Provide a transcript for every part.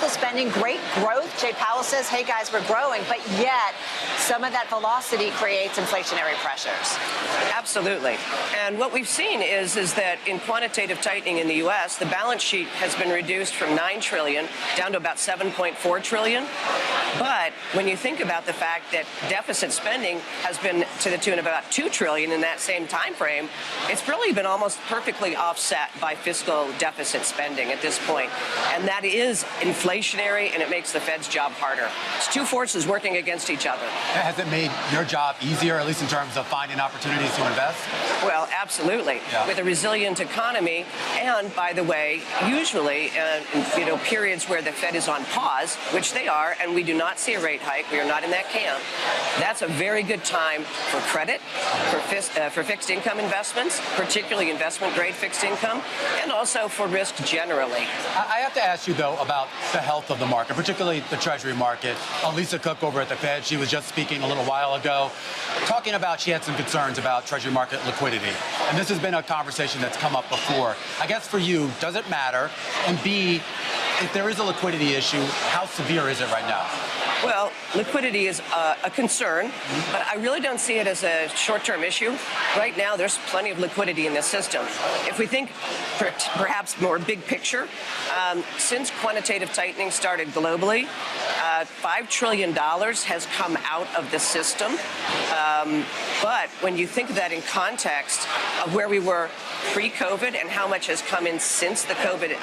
fiscal spending, great growth. Jay Powell says, hey, guys, we're growing. But yet, some of that velocity creates inflationary pressures. Absolutely. And what we've seen is that in quantitative tightening in the U.S., the balance sheet has been reduced from $9 trillion down to about $7.4 trillion. But when you think about the fact that deficit spending has been to the tune of about $2 trillion in that same time frame, it's really been almost perfectly offset by fiscal deficit spending at this point. And that is inflationary, and it makes the Fed's job harder. It's two forces working against each other. Has it made your job easier, at least in terms of finding opportunities to invest? Well, absolutely. Yeah. With a resilient economy, and by the way, usually, periods where the Fed is on pause, which they are, and we do not see a rate hike, we are not in that camp, that's a very good time for credit, for fixed income investments, particularly investment-grade fixed income, and also for risk generally. I have to ask you, though, about the health of the market, particularly the Treasury market. Lisa Cook over at the Fed, she was just speaking a little while ago, talking about she had some concerns about Treasury market liquidity. And this has been a conversation that's come up before. I guess for you, does it matter? And B, if there is a liquidity issue, how severe is it right now? Well, liquidity is a concern, but I really don't see it as a short-term issue. Right now, there's plenty of liquidity in the system. If we think perhaps more big picture, since quantitative tightening started globally, $5 trillion has come out of the system. But when you think of that in context of where we were pre-COVID and how much has come in since the COVID,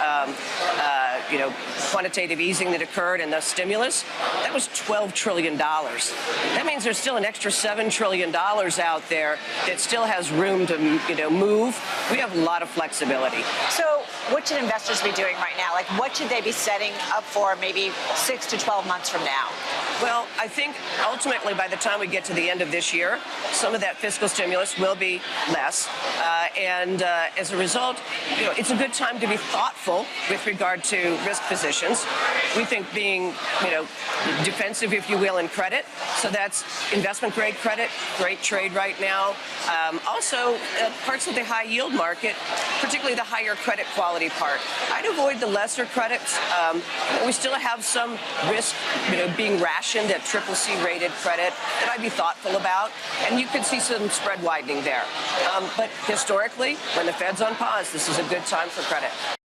quantitative easing that occurred and the stimulus, that was $12 trillion. That means there's still an extra $7 trillion out there that still has room to, move. We have a lot of flexibility. So what should investors be doing right now? Like, what should they be setting up for maybe 6 to 12 months from now? Well, I think ultimately by the time we get to the end of this year, some of that fiscal stimulus will be less. And as a result, it's a good time to be thoughtful with regard to risk positions. We think being, defensive, if you will, in credit. So that's investment-grade credit, great trade right now. Also, parts of the high-yield market, particularly the higher credit quality part. I'd avoid the lesser credits. We still have some risk, being rationed at CCC rated credit that I'd be thoughtful about. And you could see some spread widening there. But historically, when the Fed's on pause, this is a good time for credit.